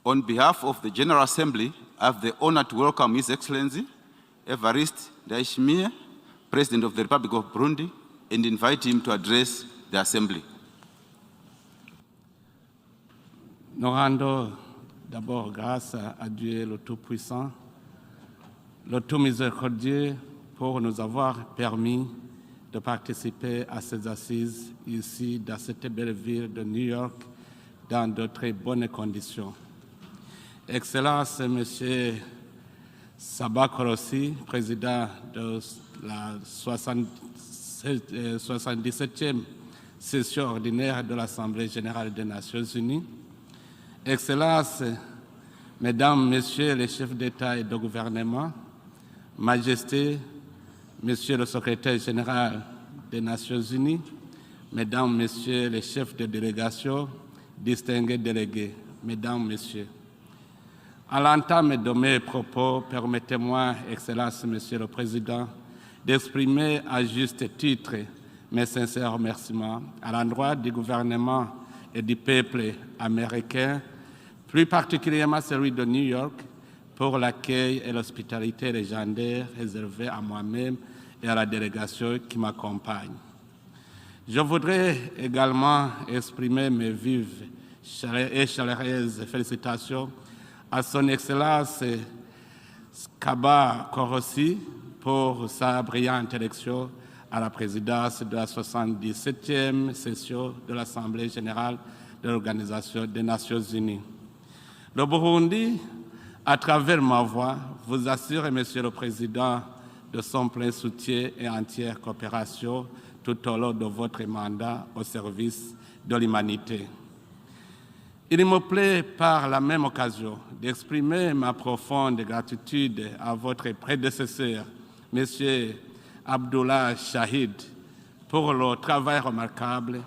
On behalf of the General Assembly, I have the honor to welcome His Excellency Evariste Ndayishimiye, President of the Republic of Burundi, and invite him to address the Assembly. Nous rendons d'abord grâce à Dieu le Tout-Puissant, le Tout-Miséricordieux, pour nous avoir permis de participer à ces assises ici, dans cette belle ville de New York, dans de très bonnes conditions. Excellence, Monsieur Saba Korossi, président de la 77e session ordinaire de l'Assemblée générale des Nations unies. Excellence, Mesdames, Messieurs les chefs d'État et de gouvernement, Majesté, Monsieur le secrétaire général des Nations unies, Mesdames, Messieurs les chefs de délégation, distingués délégués, Mesdames, Messieurs. À l'entame de mes propos, permettez-moi, Excellence, Monsieur le Président, d'exprimer à juste titre mes sincères remerciements à l'endroit du gouvernement et du peuple américain, plus particulièrement celui de New York, pour l'accueil et l'hospitalité légendaire réservée à moi-même et à la délégation qui m'accompagne. Je voudrais également exprimer mes vives et chaleureuses félicitations à son Excellence Saba Korossi pour sa brillante élection à la présidence de la 77e session de l'Assemblée générale de l'Organisation des Nations unies. Le Burundi, à travers ma voix, vous assure, Monsieur le Président, de son plein soutien et entière coopération tout au long de votre mandat au service de l'humanité. Il me plaît par la même occasion d'exprimer ma profonde gratitude à votre prédécesseur, M. Abdullah Shahid, pour le travail remarquable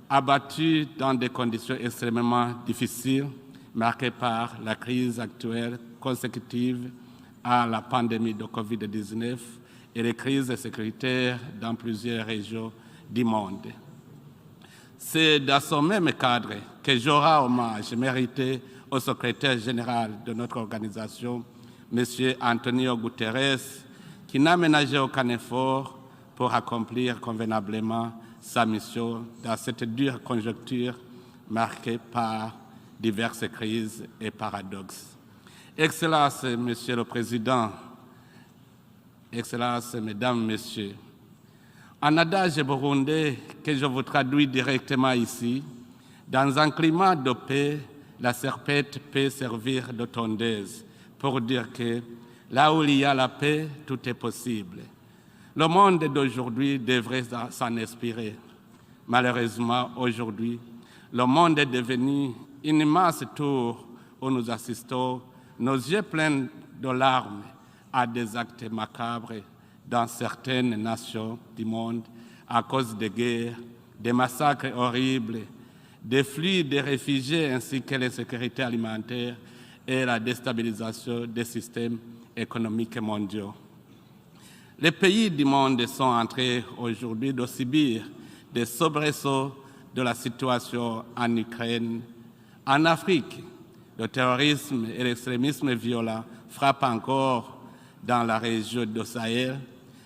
abattu dans des conditions extrêmement difficiles, marquées par la crise actuelle consécutive à la pandémie de Covid-19 et les crises sécuritaires dans plusieurs régions du monde. C'est dans ce même cadre que je rends hommage mérité au secrétaire général de notre organisation, M. Antonio Guterres, qui n'a ménagé aucun effort pour accomplir convenablement sa mission dans cette dure conjoncture marquée par diverses crises et paradoxes. Excellences, Monsieur le Président, Excellences, Mesdames, Messieurs, un adage burundais que je vous traduis directement ici, dans un climat de paix, la serpette peut servir de tondeuse pour dire que là où il y a la paix, tout est possible. Le monde d'aujourd'hui devrait s'en inspirer. Malheureusement, aujourd'hui, le monde est devenu une immense tour où nous assistons, nos yeux pleins de larmes, à des actes macabres dans certaines nations du monde à cause des guerres, des massacres horribles, des flux de réfugiés ainsi que l'insécurité alimentaire et la déstabilisation des systèmes économiques mondiaux. Les pays du monde sont en train aujourd'hui de subir des soubresauts de la situation en Ukraine. En Afrique, le terrorisme et l'extrémisme violent frappent encore dans la région du Sahel,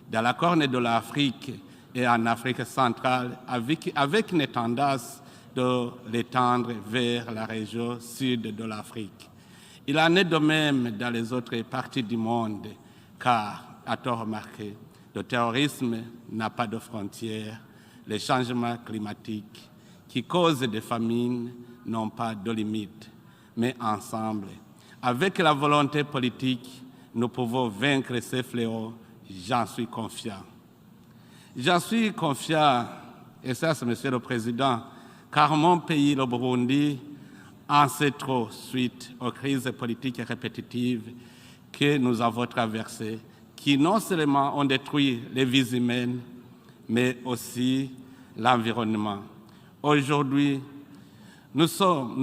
dans la Corne de l'Afrique et en Afrique centrale, avec une tendance de l'étendre vers la région sud de l'Afrique. Il en est de même dans les autres parties du monde, car, à tort remarqué, le terrorisme n'a pas de frontières, les changements climatiques qui causent des famines n'ont pas de limites, mais ensemble, avec la volonté politique, nous pouvons vaincre ces fléaux, j'en suis confiant. J'en suis confiant, et ça c'est Monsieur le Président, car mon pays, le Burundi, en sait trop suite aux crises politiques répétitives que nous avons traversées, qui non seulement ont détruit les vies humaines, mais aussi l'environnement. Aujourd'hui, nous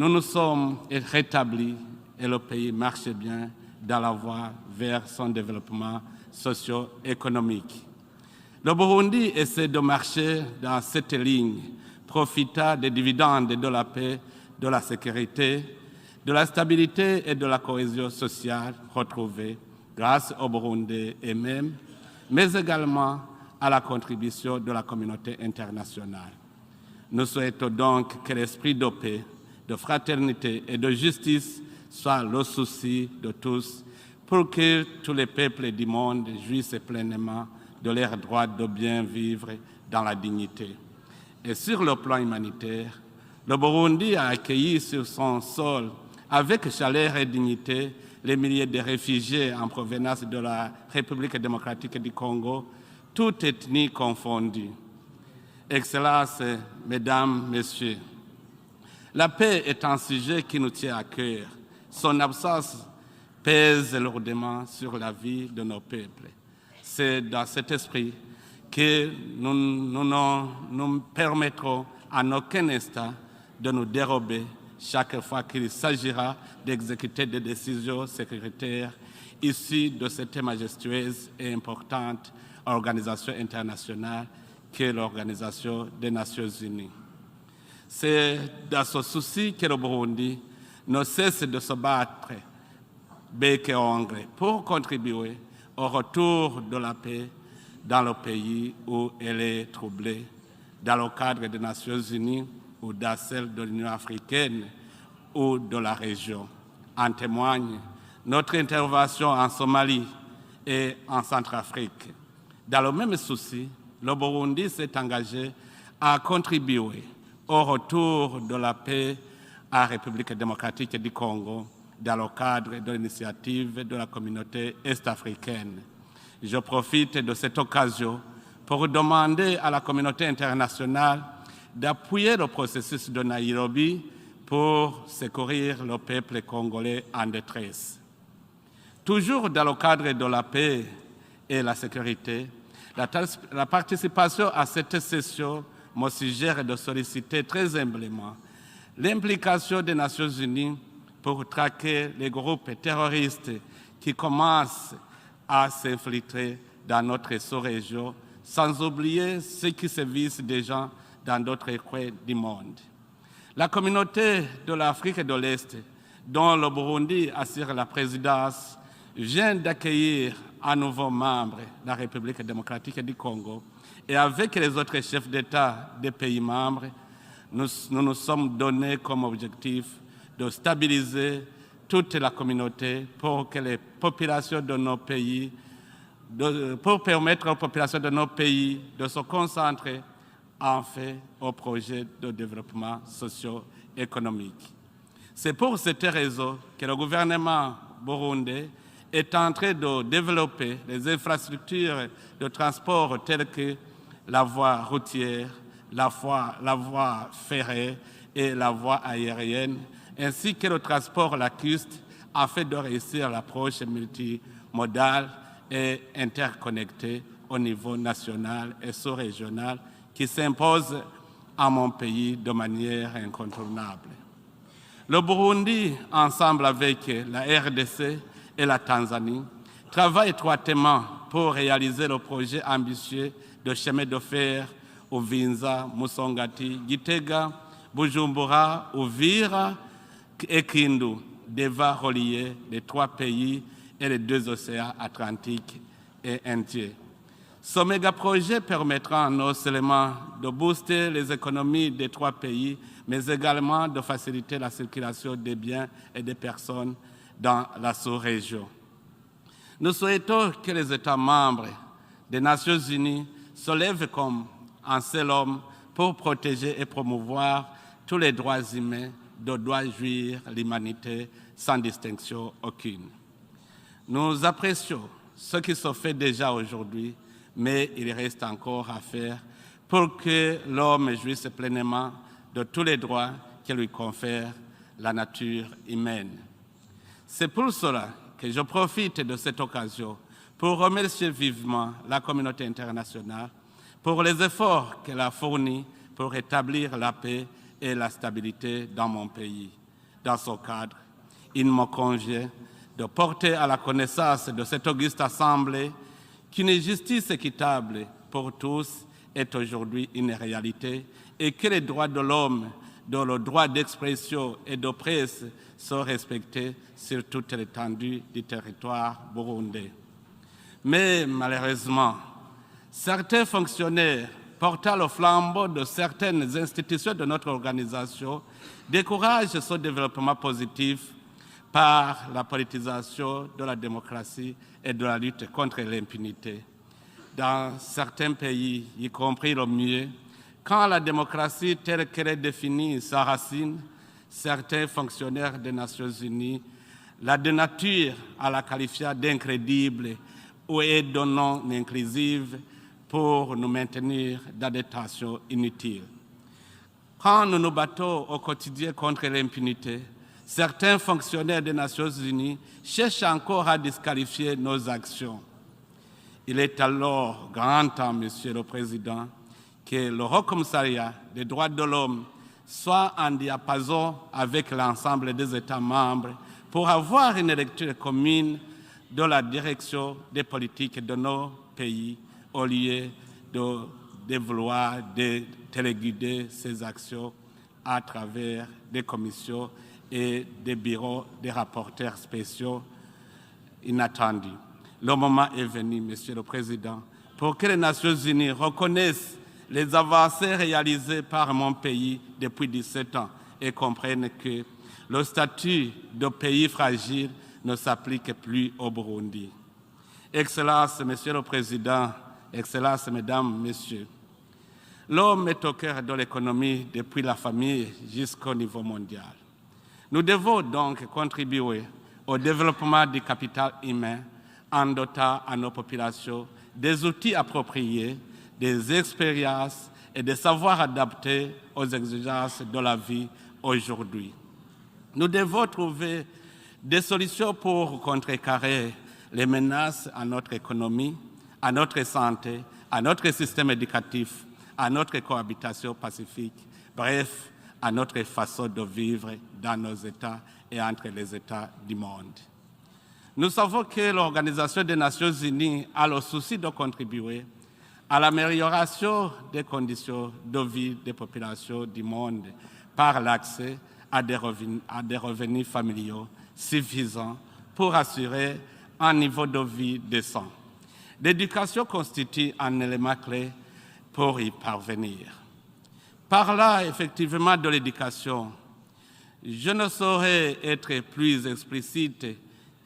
nous sommes rétablis et le pays marche bien dans la voie vers son développement socio-économique. Le Burundi essaie de marcher dans cette ligne, profitant des dividendes de la paix, de la sécurité, de la stabilité et de la cohésion sociale retrouvée grâce au Burundi et même, mais également à la contribution de la communauté internationale. Nous souhaitons donc que l'esprit de paix, de fraternité et de justice soit le souci de tous pour que tous les peuples du monde jouissent pleinement de leur droit de bien vivre dans la dignité. Et sur le plan humanitaire, le Burundi a accueilli sur son sol, avec chaleur et dignité, les milliers de réfugiés en provenance de la République démocratique du Congo, toutes ethnies confondues. Excellences, Mesdames, Messieurs, la paix est un sujet qui nous tient à cœur. Son absence pèse lourdement sur la vie de nos peuples. C'est dans cet esprit que nous ne permettrons en aucun instant de nous dérober chaque fois qu'il s'agira d'exécuter des décisions sécuritaires issues de cette majestueuse et importante organisation internationale qu'est l'Organisation des Nations Unies. C'est dans ce souci que le Burundi ne cesse de se battre bec et ongle pour contribuer au retour de la paix dans le pays où elle est troublée, dans le cadre des Nations Unies ou dans celle de l'Union africaine ou de la région. En témoigne notre intervention en Somalie et en Centrafrique. Dans le même souci, le Burundi s'est engagé à contribuer au retour de la paix à la République démocratique du Congo dans le cadre de l'initiative de la communauté est-africaine. Je profite de cette occasion pour demander à la communauté internationale d'appuyer le processus de Nairobi pour secourir le peuple congolais en détresse. Toujours dans le cadre de la paix et la sécurité, la participation à cette session me suggère de solliciter très humblement l'implication des Nations Unies pour traquer les groupes terroristes qui commencent à s'infiltrer dans notre sous-région, sans oublier ceux qui sévissent déjà dans d'autres coins du monde. La communauté de l'Afrique de l'Est, dont le Burundi assure la présidence, vient d'accueillir un nouveau membre de la République démocratique du Congo et avec les autres chefs d'État des pays membres, nous nous sommes donnés comme objectif de stabiliser toute la communauté pour que les populations de nos pays, pour permettre aux populations de nos pays de se concentrer en fait au projet de développement socio-économique. C'est pour cette raison que le gouvernement burundais est en train de développer les infrastructures de transport telles que la voie routière, la voie ferrée et la voie aérienne ainsi que le transport lacustre afin de réussir l'approche multimodale et interconnectée au niveau national et sous-régional qui s'impose à mon pays de manière incontournable. Le Burundi, ensemble avec la RDC et la Tanzanie, travaille étroitement pour réaliser le projet ambitieux de chemin de fer Uvinza, Musongati, Gitega, Bujumbura, Uvira et Kindu, devant relier les 3 pays et les 2 océans Atlantique et Indien. Ce méga-projet permettra non seulement de booster les économies des 3 pays, mais également de faciliter la circulation des biens et des personnes dans la sous-région. Nous souhaitons que les États membres des Nations Unies se lèvent comme un seul homme pour protéger et promouvoir tous les droits humains dont doit jouir l'humanité sans distinction aucune. Nous apprécions ce qui se fait déjà aujourd'hui, mais il reste encore à faire pour que l'homme jouisse pleinement de tous les droits que lui confère la nature humaine. C'est pour cela que je profite de cette occasion pour remercier vivement la communauté internationale pour les efforts qu'elle a fournis pour rétablir la paix et la stabilité dans mon pays. Dans ce cadre, il me convient de porter à la connaissance de cette auguste assemblée qu'une justice équitable pour tous est aujourd'hui une réalité et que les droits de l'homme, dont le droit d'expression et de presse sont respectés sur toute l'étendue du territoire burundais. Mais malheureusement, certains fonctionnaires portant le flambeau de certaines institutions de notre organisation découragent ce développement positif par la politisation de la démocratie et de la lutte contre l'impunité. Dans certains pays, y compris le mien, quand la démocratie telle qu'elle est définie s'enracine, certains fonctionnaires des Nations Unies la dénaturent à la qualifiant d'incrédible ou de non inclusive pour nous maintenir dans des tensions inutiles. Quand nous nous battons au quotidien contre l'impunité, certains fonctionnaires des Nations Unies cherchent encore à disqualifier nos actions. Il est alors grand temps, Monsieur le Président, que le Haut Commissariat des droits de l'homme soit en diapason avec l'ensemble des États membres pour avoir une lecture commune de la direction des politiques de nos pays au lieu de vouloir téléguider ces actions à travers des commissions et des bureaux des rapporteurs spéciaux inattendus. Le moment est venu, Monsieur le Président, pour que les Nations Unies reconnaissent les avancées réalisées par mon pays depuis 17 ans et comprennent que le statut de pays fragile ne s'applique plus au Burundi. Excellences, Monsieur le Président, Excellences, Mesdames, Messieurs, l'homme est au cœur de l'économie depuis la famille jusqu'au niveau mondial. Nous devons donc contribuer au développement du capital humain en dotant à nos populations des outils appropriés, des expériences et des savoirs adaptés aux exigences de la vie aujourd'hui. Nous devons trouver des solutions pour contrecarrer les menaces à notre économie, à notre santé, à notre système éducatif, à notre cohabitation pacifique, bref, à notre façon de vivre dans nos États et entre les États du monde. Nous savons que l'Organisation des Nations Unies a le souci de contribuer à l'amélioration des conditions de vie des populations du monde par l'accès à des revenus familiaux suffisants pour assurer un niveau de vie décent. L'éducation constitue un élément clé pour y parvenir. Par là, effectivement, de l'éducation, je ne saurais être plus explicite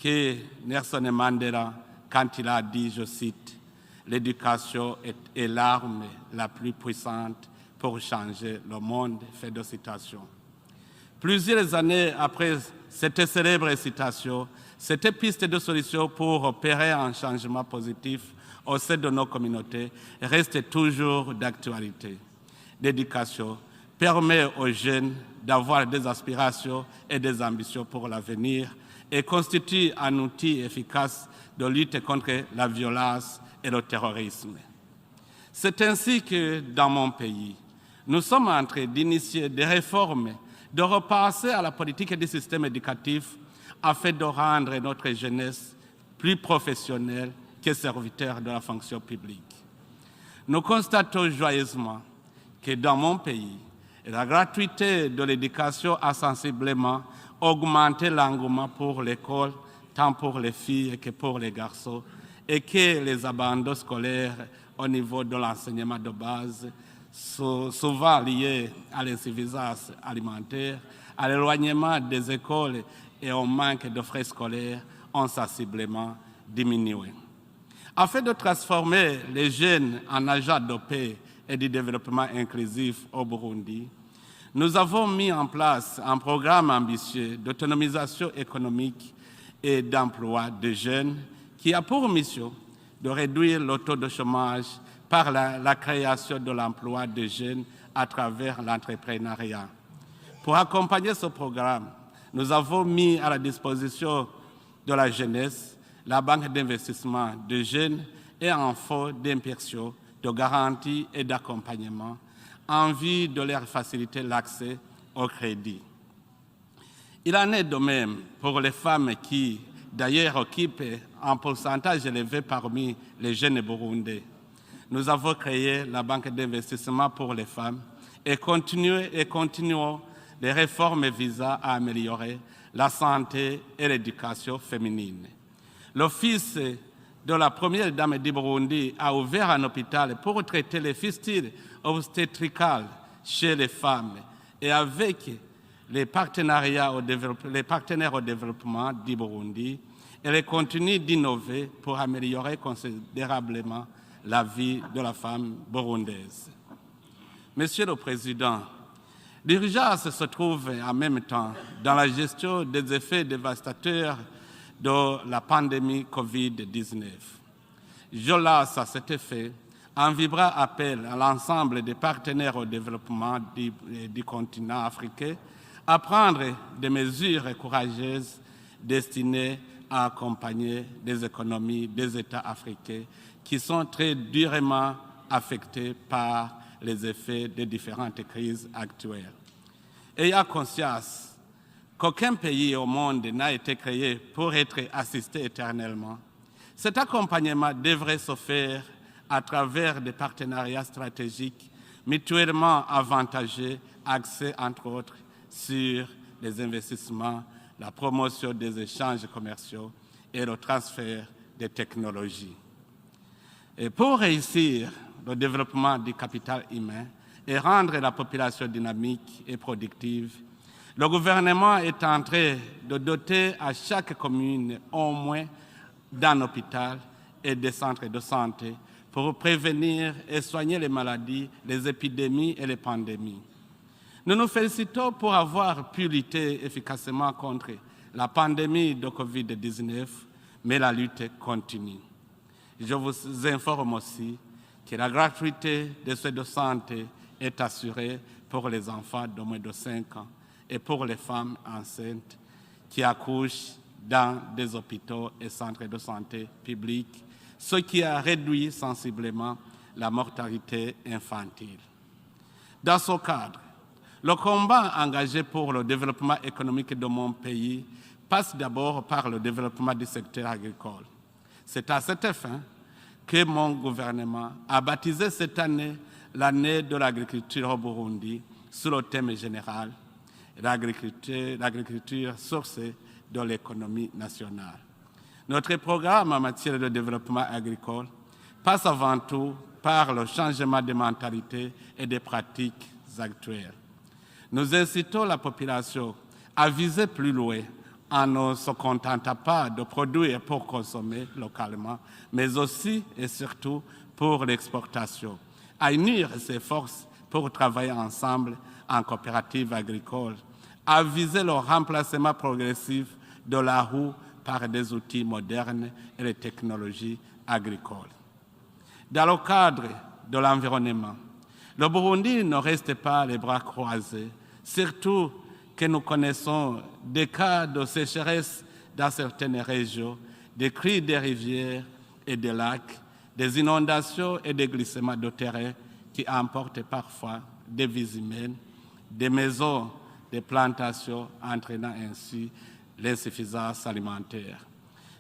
que Nelson Mandela quand il a dit, je cite, « L'éducation est l'arme la plus puissante pour changer le monde », fin de citation. Plusieurs années après cette célèbre citation, cette piste de solution pour opérer un changement positif au sein de nos communautés reste toujours d'actualité. L'éducation permet aux jeunes d'avoir des aspirations et des ambitions pour l'avenir et constitue un outil efficace de lutte contre la violence et le terrorisme. C'est ainsi que, dans mon pays, nous sommes en train d'initier des réformes, de repenser à la politique du système éducatif afin de rendre notre jeunesse plus professionnelle que serviteur de la fonction publique. Nous constatons joyeusement que dans mon pays, la gratuité de l'éducation a sensiblement augmenté l'engouement pour l'école, tant pour les filles que pour les garçons, et que les abandons scolaires au niveau de l'enseignement de base, souvent liés à l'insuffisance alimentaire, à l'éloignement des écoles et au manque de frais scolaires, ont sensiblement diminué. Afin de transformer les jeunes en agents de paix et du développement inclusif au Burundi, nous avons mis en place un programme ambitieux d'autonomisation économique et d'emploi des jeunes qui a pour mission de réduire le taux de chômage par la création de l'emploi des jeunes à travers l'entrepreneuriat. Pour accompagner ce programme, nous avons mis à la disposition de la jeunesse la banque d'investissement des jeunes et un fonds d'insertion, de garantie et d'accompagnement en vue de leur faciliter l'accès au crédit. Il en est de même pour les femmes qui, d'ailleurs, occupent un pourcentage élevé parmi les jeunes burundais. Nous avons créé la banque d'investissement pour les femmes et continuons les réformes visant à améliorer la santé et l'éducation féminine. L'Office de la première dame du Burundi a ouvert un hôpital pour traiter les fistules obstétricales chez les femmes et avec les partenaires au développement du Burundi, elle continue d'innover pour améliorer considérablement la vie de la femme burundaise. Monsieur le Président, l'urgence se trouve en même temps dans la gestion des effets dévastateurs de la pandémie COVID-19. Je lance à cet effet un vibrant appel à l'ensemble des partenaires au développement du continent africain à prendre des mesures courageuses destinées à accompagner les économies des États africains qui sont très durement affectés par les effets des différentes crises actuelles. Ayant conscience qu'aucun pays au monde n'a été créé pour être assisté éternellement, cet accompagnement devrait se faire à travers des partenariats stratégiques mutuellement avantageux, axés entre autres sur les investissements, la promotion des échanges commerciaux et le transfert des technologies. Et pour réussir le développement du capital humain et rendre la population dynamique et productive, le gouvernement est en train de doter à chaque commune au moins d'un hôpital et des centres de santé pour prévenir et soigner les maladies, les épidémies et les pandémies. Nous nous félicitons pour avoir pu lutter efficacement contre la pandémie de COVID-19, mais la lutte continue. Je vous informe aussi que la gratuité des soins de santé est assurée pour les enfants de moins de 5 ans et pour les femmes enceintes qui accouchent dans des hôpitaux et centres de santé publics, ce qui a réduit sensiblement la mortalité infantile. Dans ce cadre, le combat engagé pour le développement économique de mon pays passe d'abord par le développement du secteur agricole. C'est à cette fin que mon gouvernement a baptisé cette année l'année de l'agriculture au Burundi sous le thème général « L'agriculture source de l'économie nationale ». Notre programme en matière de développement agricole passe avant tout par le changement de mentalité et des pratiques actuelles. Nous incitons la population à viser plus loin en ne se contentant pas de produire pour consommer localement, mais aussi et surtout pour l'exportation, à unir ses forces pour travailler ensemble en coopérative agricole, à viser le remplacement progressif de la roue par des outils modernes et les technologies agricoles. Dans le cadre de l'environnement, Le Burundi ne reste pas les bras croisés, surtout que nous connaissons des cas de sécheresse dans certaines régions, des crues des rivières et des lacs, des inondations et des glissements de terrain qui emportent parfois des vies humaines, des maisons, des plantations, entraînant ainsi l'insuffisance alimentaire.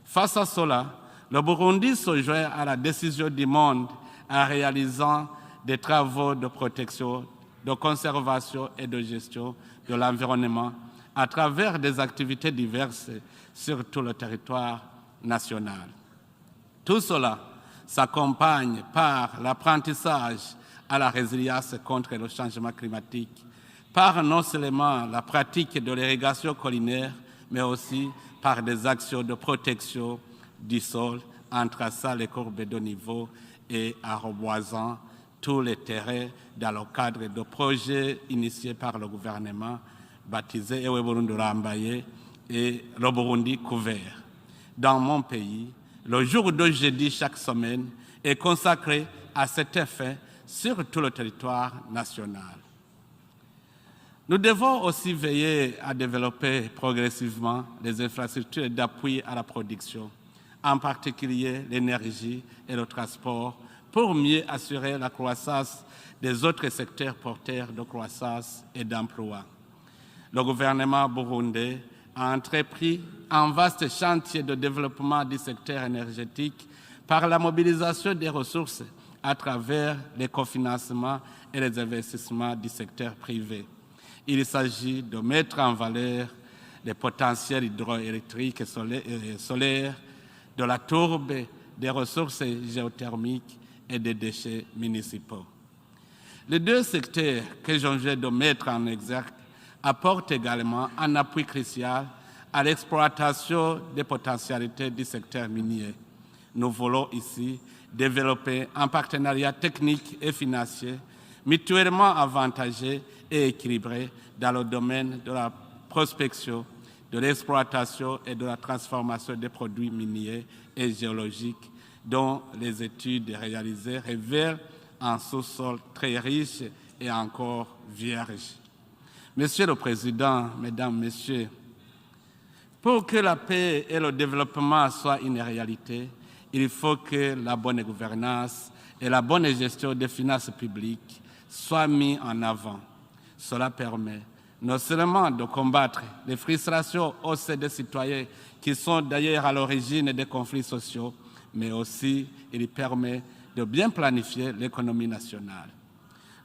Face à cela, le Burundi se joint à la décision du monde en réalisant des travaux de protection, de conservation et de gestion de l'environnement à travers des activités diverses sur tout le territoire national. Tout cela s'accompagne par l'apprentissage à la résilience contre le changement climatique, par non seulement la pratique de l'irrigation collinaire, mais aussi par des actions de protection du sol en traçant les courbes de niveau et en reboisant tous les terrains dans le cadre de projets initiés par le gouvernement baptisé Ewe Burundi Rambaye et le Burundi couvert. Dans mon pays, le jour de jeudi chaque semaine est consacré à cet effet sur tout le territoire national. Nous devons aussi veiller à développer progressivement les infrastructures d'appui à la production, en particulier l'énergie et le transport, pour mieux assurer la croissance des autres secteurs porteurs de croissance et d'emploi. Le gouvernement burundais a entrepris un vaste chantier de développement du secteur énergétique par la mobilisation des ressources à travers les cofinancements et les investissements du secteur privé. Il s'agit de mettre en valeur les potentiels hydroélectriques et solaires, de la tourbe, des ressources géothermiques et des déchets municipaux. Les deux secteurs que je viens de mettre en exergue apportent également un appui crucial à l'exploitation des potentialités du secteur minier. Nous voulons ici développer un partenariat technique et financier mutuellement avantageux et équilibré dans le domaine de la prospection, de l'exploitation et de la transformation des produits miniers et géologiques dont les études réalisées révèlent un sous-sol très riche et encore vierge. Monsieur le Président, Mesdames, Messieurs, pour que la paix et le développement soient une réalité, il faut que la bonne gouvernance et la bonne gestion des finances publiques soient mises en avant. Cela permet non seulement de combattre les frustrations au sein des citoyens qui sont d'ailleurs à l'origine des conflits sociaux, mais aussi il permet de bien planifier l'économie nationale.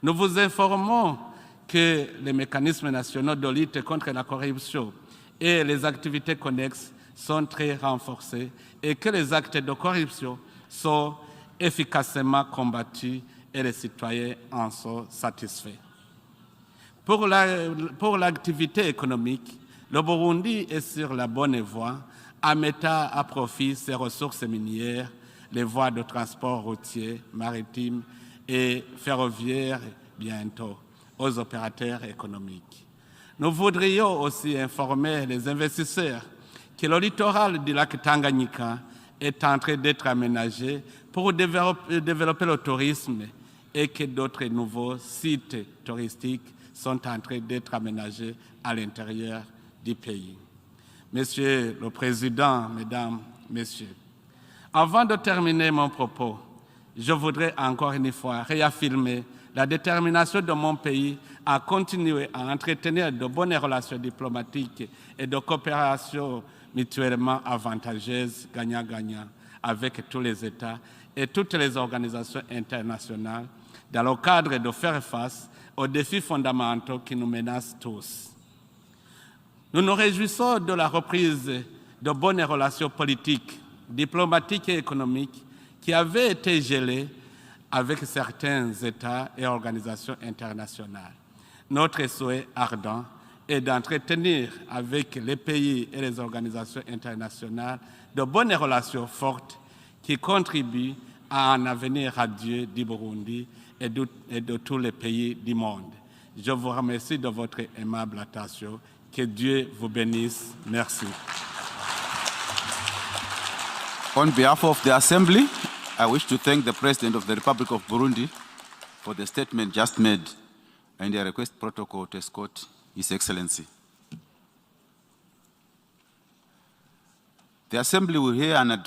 Nous vous informons que les mécanismes nationaux de lutte contre la corruption et les activités connexes sont très renforcés et que les actes de corruption sont efficacement combattus et les citoyens en sont satisfaits. Pour l'activité économique, le Burundi est sur la bonne voie en mettant à profit ses ressources minières, les voies de transport routier, maritime et ferroviaire bientôt aux opérateurs économiques. Nous voudrions aussi informer les investisseurs que le littoral du lac Tanganyika est en train d'être aménagé pour développer le tourisme et que d'autres nouveaux sites touristiques sont en train d'être aménagés à l'intérieur du pays. Monsieur le Président, Mesdames, Messieurs, avant de terminer mon propos, je voudrais encore une fois réaffirmer la détermination de mon pays à continuer à entretenir de bonnes relations diplomatiques et de coopération mutuellement avantageuses, gagnant-gagnant, avec tous les États et toutes les organisations internationales dans le cadre de faire face aux défis fondamentaux qui nous menacent tous. Nous nous réjouissons de la reprise de bonnes relations politiques, diplomatiques et économiques qui avaient été gelées avec certains États et organisations internationales. Notre souhait ardent est d'entretenir avec les pays et les organisations internationales de bonnes relations fortes qui contribuent à un avenir radieux du Burundi et de tous les pays du monde. Je vous remercie de votre aimable attention. Que Dieu vous bénisse. Merci. On behalf of the Assembly, I wish to thank the President of the Republic of Burundi for the statement just made and I request protocol to escort His Excellency. The Assembly will hear an address